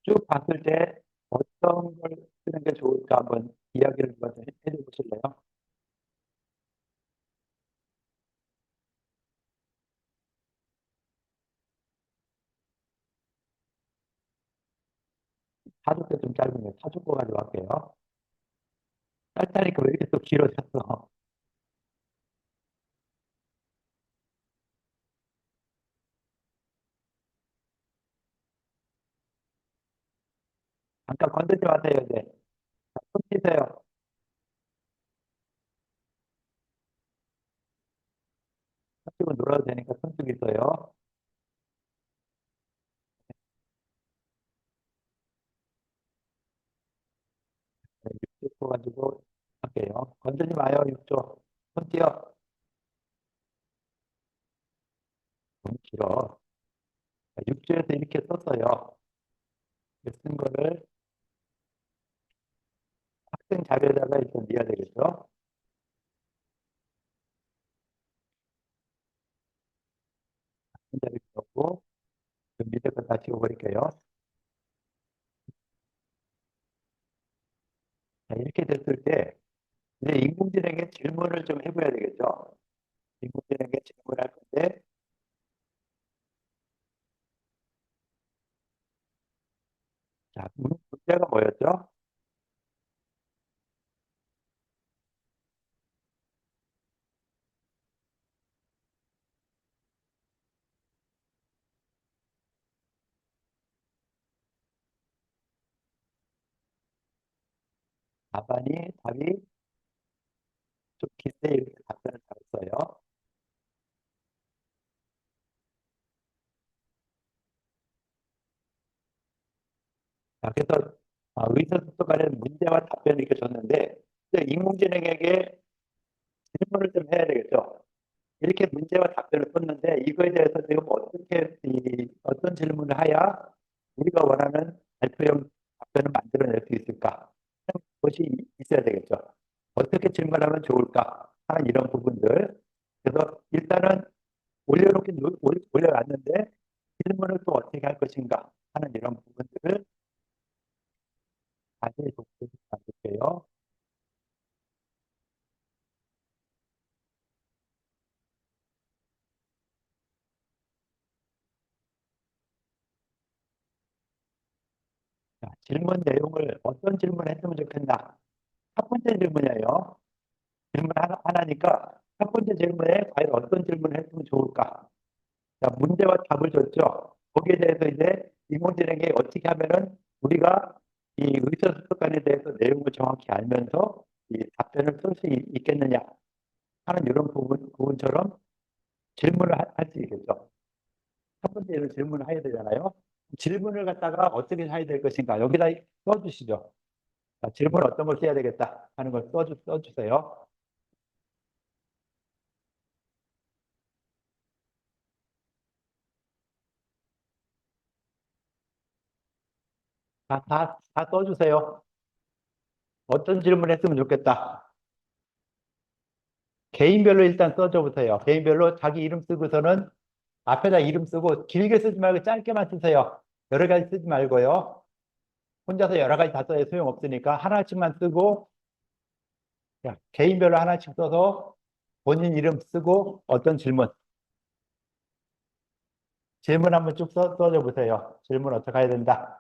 쭉 봤을 때 어떤 걸 쓰는 게 좋을까 한번 이야기를 먼저 해줘 보실래요? 사족도 좀 짧으면 사족 거 가지고 할게요. 짧다니까 왜 이렇게 또 길어졌어? 잠깐 건들지 마세요, 이제. 손 씻어요. 손 씻고 놀아도 되니까 손 씻고 있어요. 네, 6초 가지고 할게요. 건들지 마요, 6초. 손 띄어. 너무 길어. 6초에서 이렇게 썼어요. 쓴 거를 학생 자료에다가 일단 넣어야 되겠죠? 학생 자료 넣고, 그 밑에 거 다 지워버릴게요. 자, 이렇게 됐을 때, 이제 인공지능에게 질문을 좀 해봐야 되겠죠? 인공지능에게 질문할 건데, 자, 문제가 뭐였죠? 답이 좀 긴데 이렇게 답변을 잘했어요. 자, 그래서 의사소통관의 문제와 답변을 이렇게 줬는데, 이제 인공지능에게 질문을 좀 해야 되겠죠? 이렇게 문제와 답변을 썼는데, 이거에 대해서 지금 어떻게, 어떤 질문을 해야 우리가 원하는 발표형 답변을 만들어낼 수 있을까? 것이 있어야 되겠죠. 어떻게 질문하면 좋을까? 하는 이런 부분들. 그래서 일단은 올려놨는데 질문을 또 어떻게 할 것인가 하는 이런 부분들을 자세히 독해서 만들게요. 자, 질문 내용을 어떤 질문을 했으면 좋겠나? 첫 번째 질문이에요. 질문 하나니까 첫 번째 질문에 과연 어떤 질문을 했으면 좋을까? 자, 문제와 답을 줬죠. 거기에 대해서 이제 인공지능이 어떻게 하면은 우리가 이 의사소통관에 대해서 내용을 정확히 알면서 이 답변을 쓸 수 있겠느냐 하는 이런 부분처럼 질문을 할 수 있겠죠. 첫 번째로 질문을 해야 되잖아요. 질문을 갖다가 어떻게 해야 될 것인가 여기다 써주시죠. 자, 질문 어떤 걸 써야 되겠다 하는 걸 써주세요. 다 써주세요. 어떤 질문 했으면 좋겠다. 개인별로 일단 써줘 보세요. 개인별로 자기 이름 쓰고서는 앞에다 이름 쓰고 길게 쓰지 말고 짧게만 쓰세요. 여러 가지 쓰지 말고요. 혼자서 여러 가지 다 써야 소용없으니까 하나씩만 쓰고 자, 개인별로 하나씩 써서 본인 이름 쓰고 어떤 질문 한번 쭉 써줘 보세요. 질문 어떻게 해야 된다.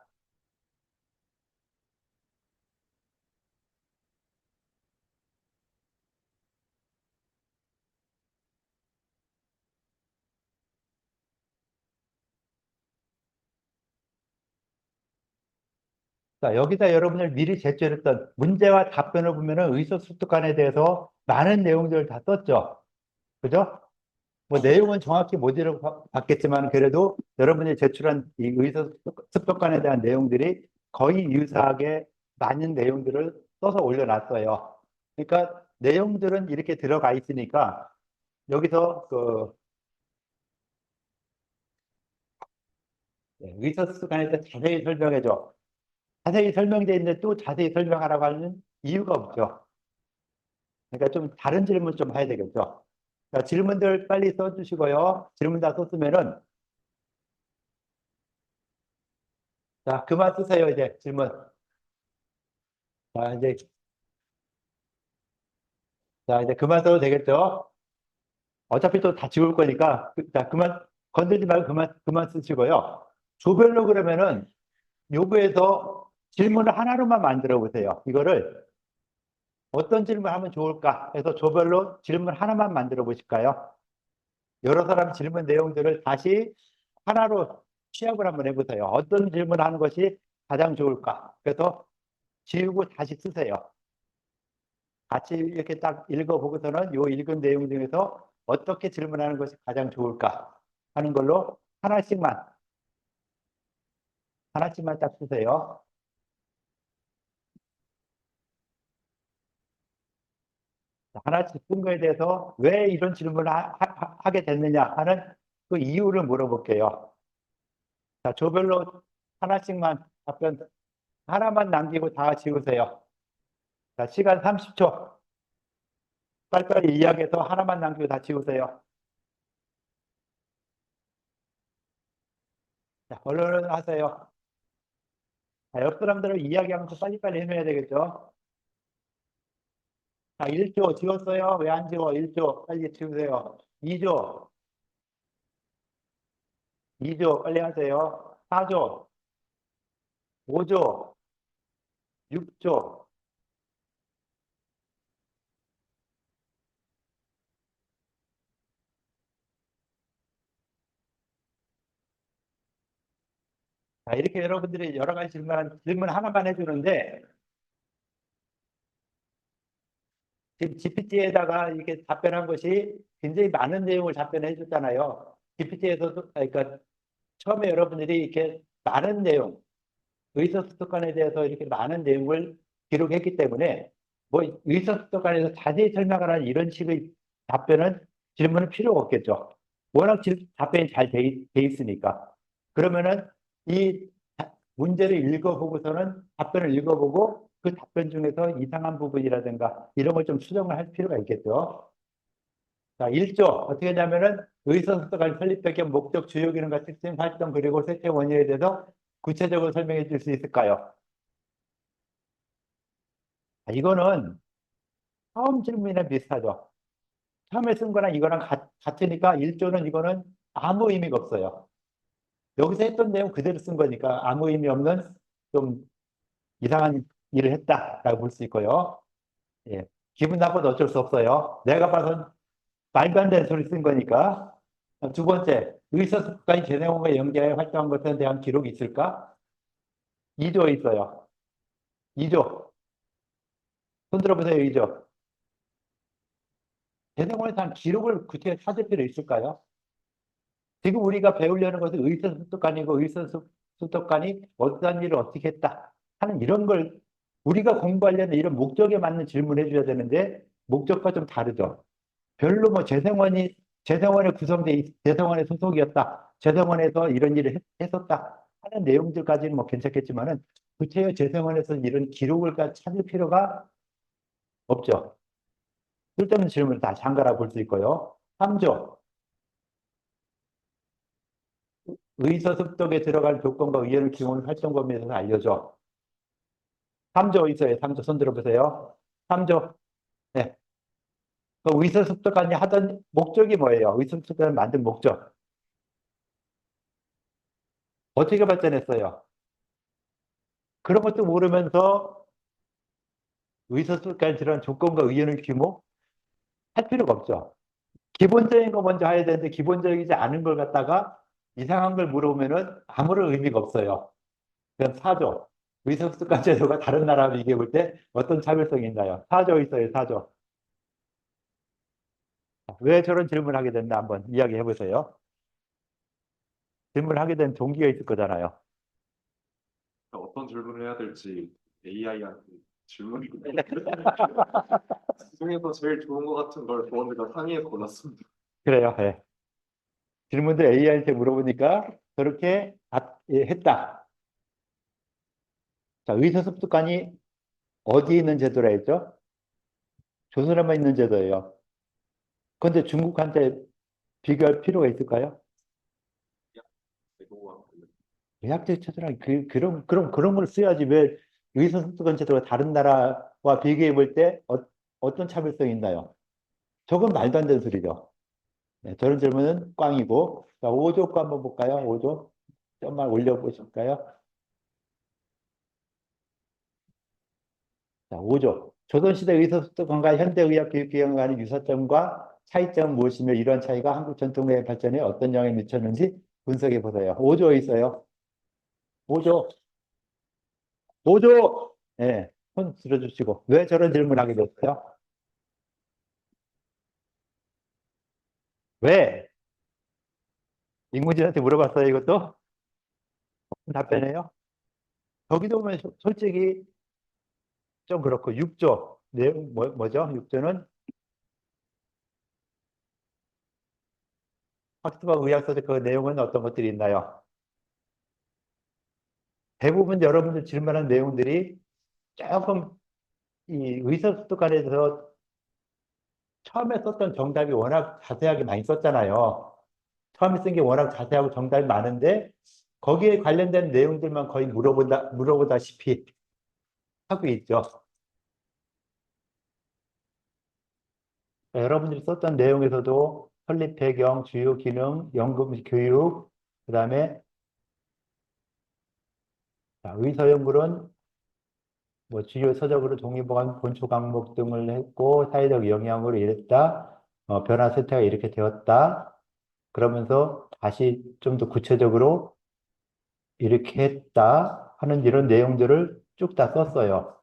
자, 여기다 여러분들 미리 제출했던 문제와 답변을 보면은 의사소통관에 대해서 많은 내용들을 다 썼죠. 그죠? 뭐 내용은 정확히 못 읽어봤겠지만 그래도 여러분이 제출한 이 의사소통관에 대한 내용들이 거의 유사하게 많은 내용들을 써서 올려놨어요. 그러니까 내용들은 이렇게 들어가 있으니까 여기서 그 의사소통관에 대해서 자세히 설명해줘. 자세히 설명되어 있는데 또 자세히 설명하라고 하는 이유가 없죠. 그러니까 좀 다른 질문 좀 해야 되겠죠. 자, 질문들 빨리 써주시고요. 질문 다 썼으면은 자, 그만 쓰세요, 이제 질문. 자, 이제 그만 써도 되겠죠? 어차피 또 다 지울 거니까, 자, 그만, 건들지 말고 그만 쓰시고요. 조별로 그러면은 요구에서 질문을 하나로만 만들어 보세요. 이거를 어떤 질문 하면 좋을까 해서 조별로 질문 하나만 만들어 보실까요? 여러 사람 질문 내용들을 다시 하나로 취합을 한번 해보세요. 어떤 질문 하는 것이 가장 좋을까? 그래서 지우고 다시 쓰세요. 같이 이렇게 딱 읽어보고서는 요 읽은 내용 중에서 어떻게 질문하는 것이 가장 좋을까 하는 걸로 하나씩만 딱 쓰세요. 하나씩 쓴 거에 대해서 왜 이런 질문을 하게 됐느냐 하는 그 이유를 물어볼게요. 자, 조별로 하나씩만 답변 하나만 남기고 다 지우세요. 자, 시간 30초. 빨리빨리 이야기해서 하나만 남기고 다 지우세요. 자, 얼른 하세요. 자, 옆 사람들을 이야기하면서 빨리빨리 해내야 되겠죠? 자, 1조 지웠어요? 왜 안 지워? 1조 빨리 지우세요. 2조, 2조 빨리 하세요. 4조, 5조, 6조. 자, 이렇게 여러분들이 여러 가지 질문 하나만 해주는데, 지금 GPT에다가 이렇게 답변한 것이 굉장히 많은 내용을 답변해 줬잖아요. GPT에서도, 그러니까 처음에 여러분들이 이렇게 많은 내용, 의사소통관에 대해서 이렇게 많은 내용을 기록했기 때문에, 뭐 의사소통관에서 자세히 설명을 하는 이런 식의 질문은 필요가 없겠죠. 워낙 답변이 잘 돼 있으니까. 그러면은 이 문제를 읽어보고서는 답변을 읽어보고 그 답변 중에서 이상한 부분이라든가 이런 걸 좀 수정을 할 필요가 있겠죠. 자, 1조 어떻게 하냐면은 의사소통관 설립 의 목적, 주요 기능과 특징, 활동 그리고 쇠퇴 원인에 대해서 구체적으로 설명해 줄 수 있을까요? 이거는 처음 질문이랑 비슷하죠. 처음에 쓴 거랑 이거랑 같으니까 1조는 이거는 아무 의미가 없어요. 여기서 했던 내용 그대로 쓴 거니까 아무 의미 없는 좀 이상한 일을 했다라고 볼 수 있고요. 예. 기분 나빠도 어쩔 수 없어요. 내가 봐선 말도 안 되는 소리 쓴 거니까. 두 번째, 의사소통관이 재생원과 연계하여 활동한 것에 대한 기록이 있을까? 2조 있어요. 2조. 손 들어보세요, 2조. 재생원에 대한 기록을 구체적으로 찾을 필요 있을까요? 지금 우리가 배우려는 것은 의사소통관이고 의사소통관이 어떤 일을 어떻게 했다 하는 이런 걸 우리가 공부하려는 이런 목적에 맞는 질문을 해줘야 되는데 목적과 좀 다르죠. 별로 뭐 재생원에 재생원의 소속이었다. 재생원에서 이런 일을 했었다 하는 내용들까지는 뭐 괜찮겠지만은 구체적 재생원에서 이런 기록을 찾을 필요가 없죠. 쓸데없는 질문을 다 잠가라 볼 수 있고요. 3조. 의사소통에 들어갈 조건과 의견을 기본 활동 범위에 대해서 알려줘. 3조 있어요. 3조 손 들어보세요. 3조. 네. 그 의사소통관이 하던 목적이 뭐예요? 의사소통관을 만든 목적. 어떻게 발전했어요? 그런 것도 모르면서 의사소통관에 들어간 조건과 의견을 규모? 할 필요가 없죠. 기본적인 거 먼저 해야 되는데 기본적이지 않은 걸 갖다가 이상한 걸 물어보면은 아무런 의미가 없어요. 그럼 4조. 의사소통관 제도가 다른 나라와 비교해 볼 때 어떤 차별성이 있나요? 4조 있어요. 4조. 왜 저런 질문을 하게 됐나 한번 이야기해 보세요. 질문을 하게 된 동기가 있을 거잖아요. 어떤 질문을 해야 될지 AI한테 질문을 중에서 제일 좋은 것 같은 걸 부원들과 상의해 골랐습니다. 그래요. 예. 질문도 AI한테 물어보니까 그렇게 했다. 자, 의사소통관이 어디에 있는 제도라 했죠? 조선에만 있는 제도예요. 그런데 중국한테 비교할 필요가 있을까요? 의학적 처절한 그런 걸 써야지. 왜 의사소통관 제도가 다른 나라와 비교해 볼 때 어떤 차별성이 있나요? 저건 말도 안 되는 소리죠. 네, 저런 질문은 꽝이고. 자, 5조 거 한번 볼까요? 5조. 좀만 올려보실까요? 자, 5조. 조선시대 의사소통관과 현대의학교육기관 간의 유사점과 차이점은 무엇이며 이러한 차이가 한국 전통의학 발전에 어떤 영향을 미쳤는지 분석해 보세요. 5조 있어요. 5조. 5조. 네, 손 들어주시고. 왜 저런 질문을 하게 됐어요? 왜? 인문지한테 물어봤어요, 이것도? 답변해요? 거기도 보면 솔직히 좀 그렇고, 6조. 내용 뭐죠? 6조는 학습과 의학서적 그 내용은 어떤 것들이 있나요? 대부분 여러분들 질문한 내용들이 조금 이 의사소통관에서 처음에 썼던 정답이 워낙 자세하게 많이 썼잖아요. 처음에 쓴 게 워낙 자세하고 정답이 많은데 거기에 관련된 내용들만 거의 물어보다시피 하고 있죠. 여러분들이 썼던 내용에서도 설립 배경, 주요 기능, 연금 교육, 그다음에 의서연물은 뭐 주요 서적으로 독립보관 본초 강목 등을 했고 사회적 영향으로 이랬다. 변화 세태가 이렇게 되었다. 그러면서 다시 좀 더 구체적으로 이렇게 했다 하는 이런 내용들을 쭉 다 썼어요.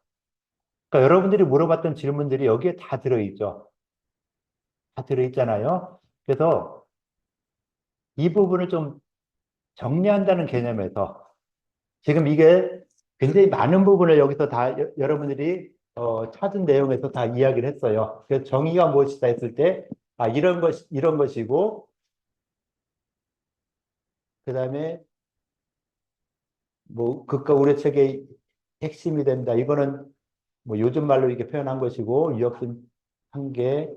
그러니까 여러분들이 물어봤던 질문들이 여기에 다 들어있죠. 다 들어있잖아요. 그래서 이 부분을 좀 정리한다는 개념에서 지금 이게 굉장히 많은 부분을 여기서 다 여러분들이 찾은 내용에서 다 이야기를 했어요. 그래서 정의가 무엇이다 했을 때, 이런 것이고, 그 다음에 뭐, 극과 우려책의 핵심이 된다. 이거는 뭐 요즘 말로 이렇게 표현한 것이고, 유혁신 한계,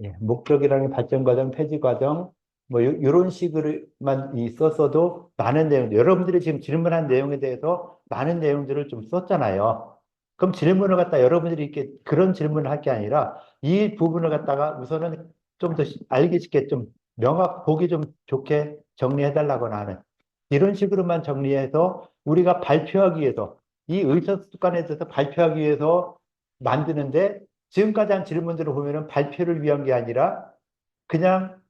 예, 목적이라는 발전 과정, 폐지 과정, 뭐 이런 식으로만 있었어도 많은 내용, 여러분들이 지금 질문한 내용에 대해서 많은 내용들을 좀 썼잖아요. 그럼 질문을 갖다 여러분들이 이렇게 그런 질문을 할 게 아니라 이 부분을 갖다가 우선은 좀 더 알기 쉽게 좀 보기 좀 좋게 정리해 달라거나 하는 이런 식으로만 정리해서 우리가 발표하기 위해서 이 의사소통관에 대해서 발표하기 위해서 만드는데 지금까지 한 질문들을 보면은 발표를 위한 게 아니라 그냥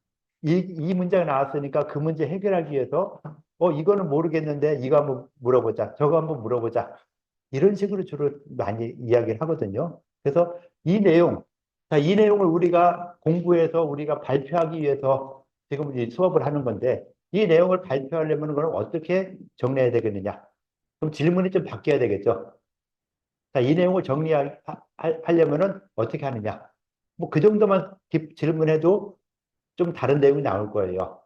이 문제가 나왔으니까 그 문제 해결하기 위해서 이거는 모르겠는데 이거 한번 물어보자. 저거 한번 물어보자. 이런 식으로 주로 많이 이야기를 하거든요. 그래서 이 내용, 자, 이 내용을 우리가 공부해서 우리가 발표하기 위해서 지금 이 수업을 하는 건데 이 내용을 발표하려면 그걸 어떻게 정리해야 되겠느냐? 그럼 질문이 좀 바뀌어야 되겠죠. 자, 이 내용을 정리하려면은 어떻게 하느냐? 뭐 그 정도만 질문해도 좀 다른 내용이 나올 거예요.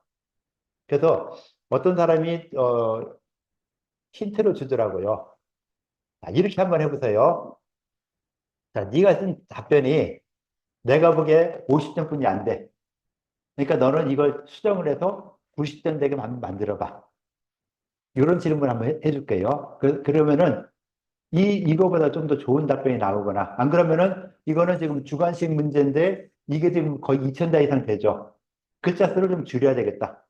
그래서 어떤 사람이 힌트를 주더라고요. 자, 이렇게 한번 해보세요. 자, 네가 쓴 답변이 내가 보기에 50점뿐이 안 돼. 그러니까 너는 이걸 수정을 해서 90점 되게 만들어봐. 이런 질문 한번 해줄게요. 그러면은 이거보다 좀 더 좋은 답변이 나오거나, 안 그러면은 이거는 지금 주관식 문제인데 이게 지금 거의 2000자 이상 되죠. 글자 수를 좀 줄여야 되겠다.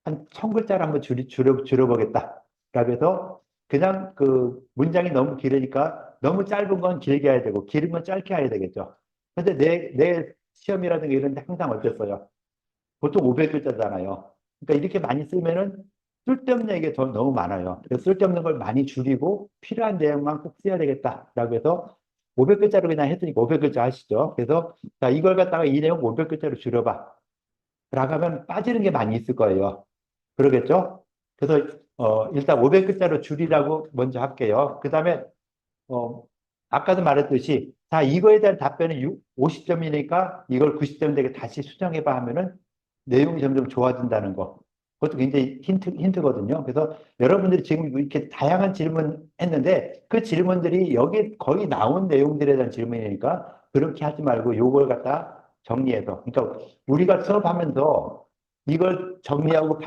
한 1000글자를 한번 줄여보겠다. 라고 해서 그냥 그 문장이 너무 길으니까 너무 짧은 건 길게 해야 되고 길은 건 짧게 해야 되겠죠. 근데 내 시험이라든가 이런 데 항상 어땠어요? 보통 500글자잖아요. 그러니까 이렇게 많이 쓰면은 쓸데없는 얘기가 너무 많아요. 그래서 쓸데없는 걸 많이 줄이고 필요한 내용만 꼭 써야 되겠다라고 해서 500글자로 그냥 했으니까 500글자 하시죠. 그래서 자, 이걸 갖다가 이 내용 500글자로 줄여봐. 라고 하면 빠지는 게 많이 있을 거예요. 그러겠죠? 그래서 일단 500글자로 줄이라고 먼저 할게요. 그 다음에 어, 아까도 말했듯이 자, 이거에 대한 답변은 50점이니까 이걸 90점 되게 다시 수정해봐 하면은 내용이 점점 좋아진다는 거. 그것도 굉장히 힌트거든요. 그래서 여러분들이 지금 이렇게 다양한 질문 했는데 그 질문들이 여기 거의 나온 내용들에 대한 질문이니까 그렇게 하지 말고 요걸 갖다 정리해서. 그러니까 우리가 수업하면서 이걸 정리하고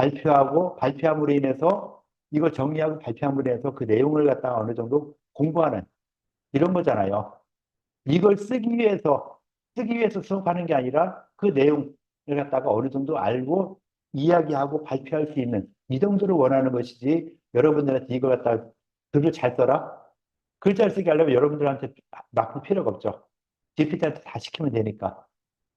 발표함으로 인해서 이걸 정리하고 발표함으로 인해서 그 내용을 갖다가 어느 정도 공부하는 이런 거잖아요. 이걸 쓰기 위해서 수업하는 게 아니라 그 내용을 갖다가 어느 정도 알고 이야기하고 발표할 수 있는 이 정도를 원하는 것이지 여러분들한테 이거 갖다가 글을 잘 써라? 글 잘 쓰게 하려면 여러분들한테 맡길 필요가 없죠. GPT한테 다 시키면 되니까.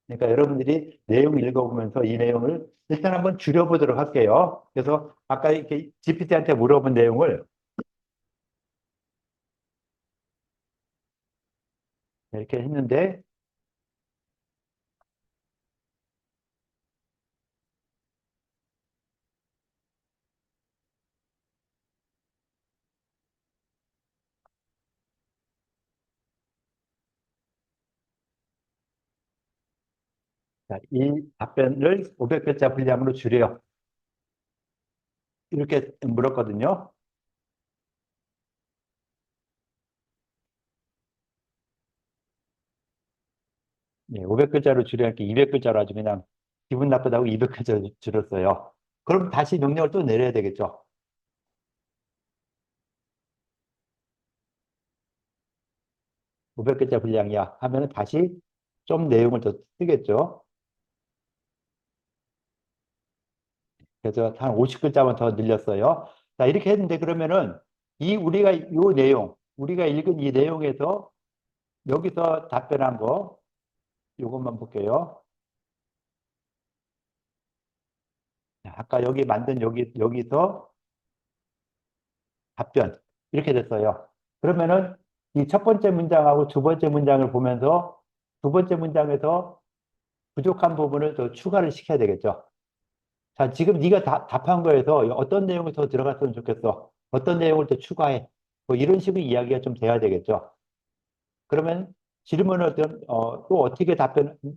그러니까 여러분들이 내용 읽어보면서 이 내용을 일단 한번 줄여보도록 할게요. 그래서 아까 이렇게 GPT한테 물어본 내용을 이렇게 했는데, 자, 이 답변을 500글자 분량으로 줄여. 이렇게 물었거든요. 예, 500글자로 줄여니까 200글자로 아주 그냥 기분 나쁘다고 200글자로 줄였어요. 그럼 다시 명령을 또 내려야 되겠죠. 500글자 분량이야 하면은 다시 좀 내용을 더 쓰겠죠. 그래서 한 50글자만 더 늘렸어요. 자, 이렇게 했는데 그러면은 우리가 읽은 이 내용에서 여기서 답변한 거, 이것만 볼게요. 자, 아까 여기 만든 여기서 답변. 이렇게 됐어요. 그러면은 이 첫 번째 문장하고 두 번째 문장을 보면서 두 번째 문장에서 부족한 부분을 더 추가를 시켜야 되겠죠. 자, 지금 네가 답한 거에서 어떤 내용이 더 들어갔으면 좋겠어. 어떤 내용을 더 추가해. 뭐 이런 식의 이야기가 좀 돼야 되겠죠. 그러면 질문을 또 어떻게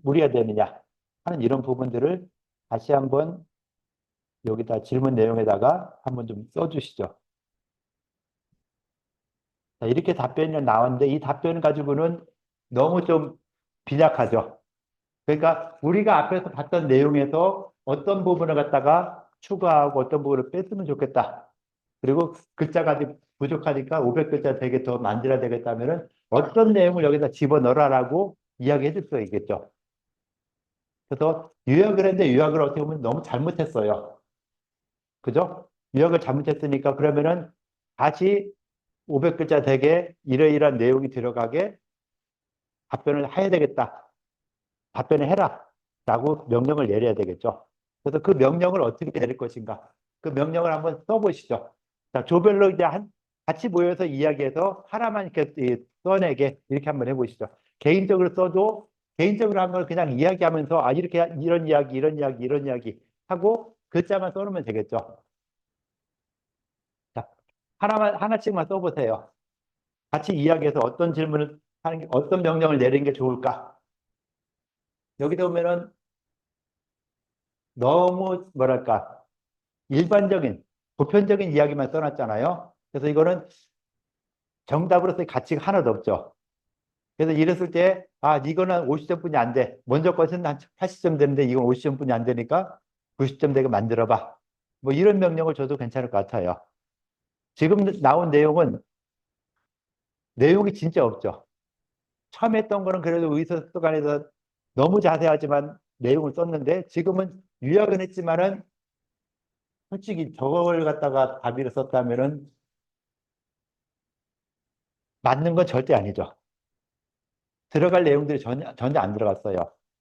물어야 되느냐 하는 이런 부분들을 다시 한번 여기다 질문 내용에다가 한번 좀 써주시죠. 자, 이렇게 답변이 나왔는데 이 답변 가지고는 너무 좀 빈약하죠. 그러니까 우리가 앞에서 봤던 내용에서 어떤 부분을 갖다가 추가하고 어떤 부분을 뺐으면 좋겠다. 그리고 글자가 아직 부족하니까 500글자 되게 더 만들어야 되겠다면은 어떤 내용을 여기다 집어넣으라고 이야기해 줄 수가 있겠죠. 그래서 요약을 했는데 요약을 어떻게 보면 너무 잘못했어요. 그죠? 요약을 잘못했으니까 그러면은 다시 500글자 되게 이러이러한 내용이 들어가게 답변을 해야 되겠다. 답변을 해라. 라고 명령을 내려야 되겠죠. 그래서 그 명령을 어떻게 내릴 것인가. 그 명령을 한번 써보시죠. 자, 조별로 이제 같이 모여서 이야기해서 하나만 이렇게 써내게 이렇게 한번 해보시죠. 개인적으로 써도 개인적으로 한 걸 그냥 이야기하면서 아, 이렇게 이런 이야기, 이런 이야기, 이런 이야기 하고 글자만 써놓으면 되겠죠. 자, 하나씩만 써보세요. 같이 이야기해서 어떤 명령을 내리는 게 좋을까? 여기서 보면은 너무 뭐랄까 일반적인 보편적인 이야기만 써놨잖아요. 그래서 이거는 정답으로서의 가치가 하나도 없죠. 그래서 이랬을 때, 아, 이거는 50점뿐이 안 돼. 먼저 것은 한 80점 되는데 이건 50점뿐이 안 되니까 90점 되게 만들어봐. 뭐 이런 명령을 줘도 괜찮을 것 같아요. 지금 나온 내용이 진짜 없죠. 처음 했던 거는 그래도 의사소통관에서 너무 자세하지만 내용을 썼는데 지금은 요약은 했지만은 솔직히 저걸 갖다가 답의를 썼다면은 맞는 건 절대 아니죠. 들어갈 내용들이 전혀 안 들어갔어요.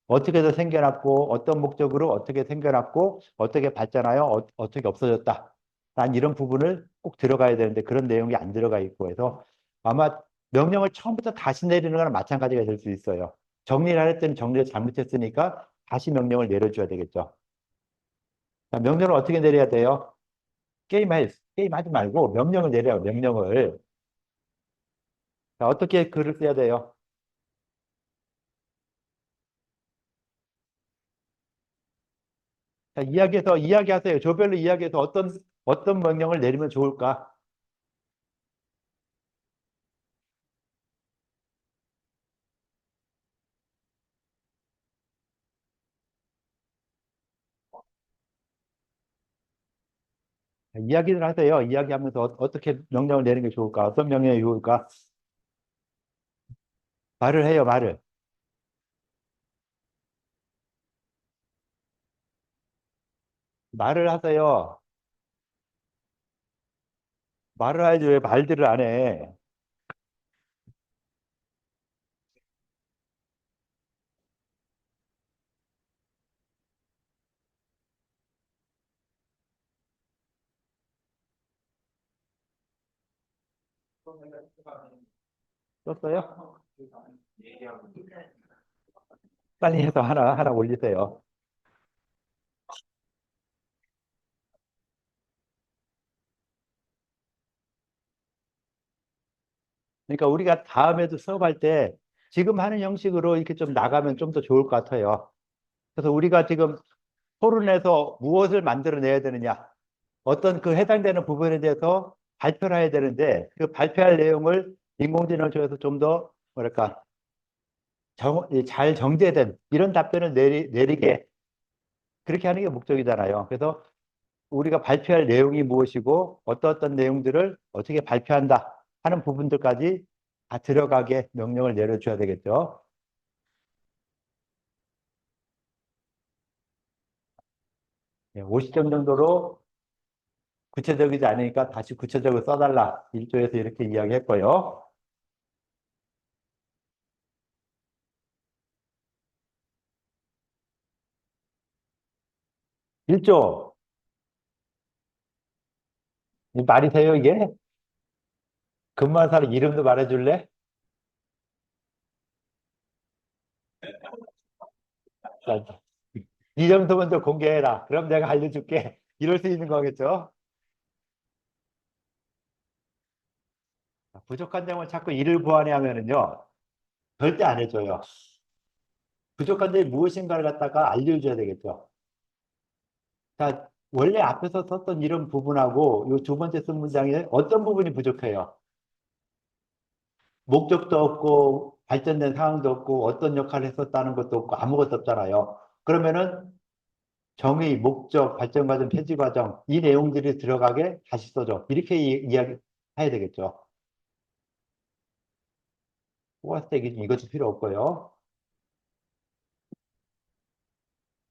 어떻게 해서 생겨났고, 어떤 목적으로 어떻게 생겨났고, 어떻게 봤잖아요. 어떻게 없어졌다. 난 이런 부분을 꼭 들어가야 되는데 그런 내용이 안 들어가 있고 해서 아마 명령을 처음부터 다시 내리는 거랑 마찬가지가 될 수 있어요. 정리를 할 때는 정리를 잘못했으니까 다시 명령을 내려줘야 되겠죠. 자, 명령을 어떻게 내려야 돼요? 게임 하지 말고 명령을 내려요. 명령을. 자, 어떻게 글을 써야 돼요? 자, 이야기하세요. 조별로 이야기해서 어떤 명령을 내리면 좋을까? 이야기를 하세요. 이야기하면서 어떻게 명령을 내리는 게 좋을까? 어떤 명령이 좋을까? 말을 해요, 말을. 말을 하세요. 말을 하야지 왜 말들을 안 해? 썼어요? 빨리 해서 하나 올리세요. 그러니까 우리가 다음에도 수업할 때 지금 하는 형식으로 이렇게 좀 나가면 좀 더 좋을 것 같아요. 그래서 우리가 지금 토론에서 무엇을 만들어내야 되느냐, 어떤 그 해당되는 부분에 대해서 발표를 해야 되는데 그 발표할 내용을 인공지능을 통해서 좀 더 뭐랄까 잘 정제된 이런 답변을 내리게 그렇게 하는 게 목적이잖아요. 그래서 우리가 발표할 내용이 무엇이고 어떤 내용들을 어떻게 발표한다 하는 부분들까지 다 들어가게 명령을 내려줘야 되겠죠. 50점 정도로 구체적이지 않으니까 다시 구체적으로 써달라. 1조에서 이렇게 이야기했고요. 1조, 말이 돼요, 이게? 근무한 사람 이름도 말해줄래? 자, 이 정도 먼저 공개해라. 그럼 내가 알려줄게. 이럴 수 있는 거겠죠? 부족한 점을 자꾸 이를 보완해 하면은요, 절대 안 해줘요. 부족한 점이 무엇인가를 갖다가 알려줘야 되겠죠. 자, 원래 앞에서 썼던 이런 부분하고 이 두 번째 쓴 문장에 어떤 부분이 부족해요? 목적도 없고 발전된 상황도 없고 어떤 역할을 했었다는 것도 없고 아무것도 없잖아요. 그러면은 정의, 목적, 발전 과정, 폐지 과정 이 내용들이 들어가게 다시 써줘. 이렇게 이야기 해야 되겠죠. 포괄스택이 이것도 필요 없고요.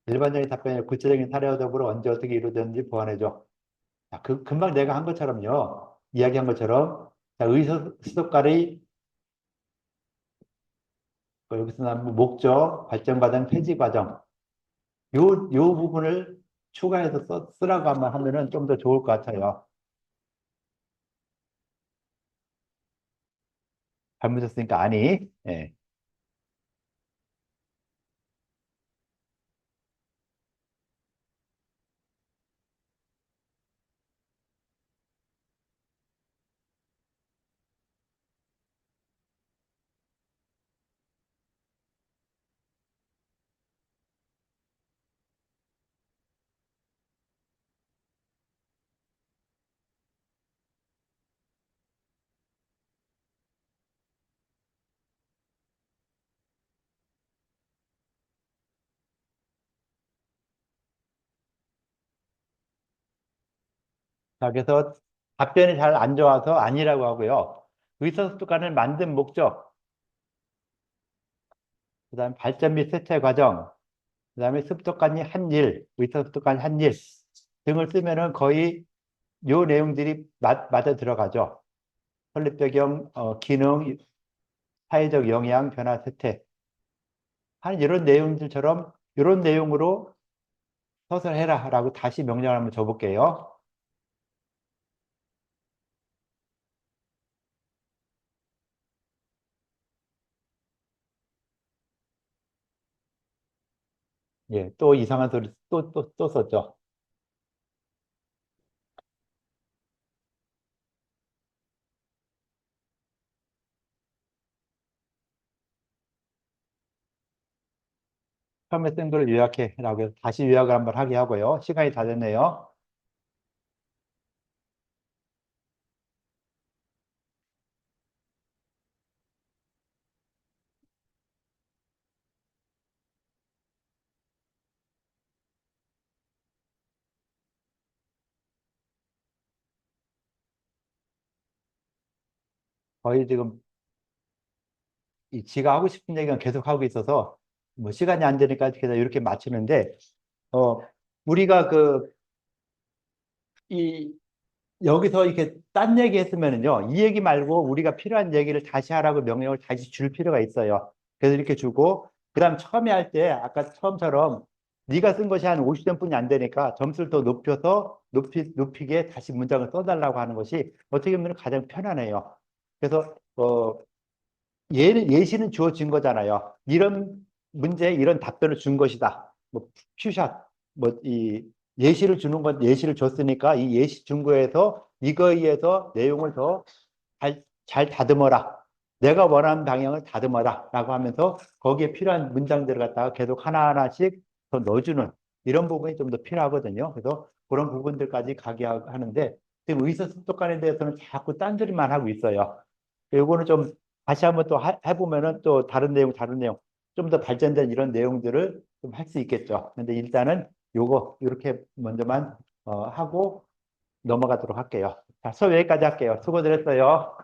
일반적인 답변에 구체적인 사례와 더불어 언제 어떻게 이루어졌는지 보완해줘. 자, 금방 내가 한 것처럼요. 이야기한 것처럼 자, 의사소속과의 여기서 나온 목적, 발전 과정, 폐지 과정 요 부분을 추가해서 쓰라고 하면은 좀 더 좋을 것 같아요. 잘못했으니까 아니. 예. 자, 그래서 답변이 잘 안 좋아서 아니라고 하고요. 의사소통관을 만든 목적, 그다음에 발전 및 쇠퇴 과정, 그다음에 습득관이 한 일, 의사소통관이 한 일 등을 쓰면은 거의 요 내용들이 맞아 들어가죠. 설립 배경, 기능, 사회적 영향, 변화, 쇠퇴 하는 이런 내용들처럼 이런 내용으로 서술해라라고 다시 명령을 한번 줘볼게요. 예, 또 이상한 소리 또 썼죠. 처음에 쓴 거를 요약해라고 해서 다시 요약을 한번 하게 하고요. 시간이 다 됐네요. 거의 지금 지가 하고 싶은 얘기는 계속 하고 있어서 뭐 시간이 안 되니까 그래서 이렇게 마치는데 어 우리가 이 여기서 이렇게 딴 얘기 했으면은요, 이 얘기 말고 우리가 필요한 얘기를 다시 하라고 명령을 다시 줄 필요가 있어요. 그래서 이렇게 주고, 그 다음 처음에 할 때, 아까 처음처럼 네가 쓴 것이 한 50점뿐이 안 되니까 점수를 더 높여서 높이게 다시 문장을 써달라고 하는 것이 어떻게 보면 가장 편하네요. 그래서, 예시는 주어진 거잖아요. 이런 문제에 이런 답변을 준 것이다. 뭐, 퓨샷, 예시를 주는 건 예시를 줬으니까 이 예시 준 거에서 이거에 의해서 내용을 더 잘 다듬어라. 내가 원하는 방향을 다듬어라. 라고 하면서 거기에 필요한 문장들을 갖다가 계속 하나하나씩 더 넣어주는 이런 부분이 좀 더 필요하거든요. 그래서 그런 부분들까지 가게 하는데 지금 의사소통관에 대해서는 자꾸 딴소리만 하고 있어요. 요거는 좀 다시 한번 또 해보면은 또 다른 내용, 좀 더 발전된 이런 내용들을 좀 할 수 있겠죠. 근데 일단은 요거, 이렇게 먼저만 하고 넘어가도록 할게요. 자, 수업 여기까지 할게요. 수고들 했어요.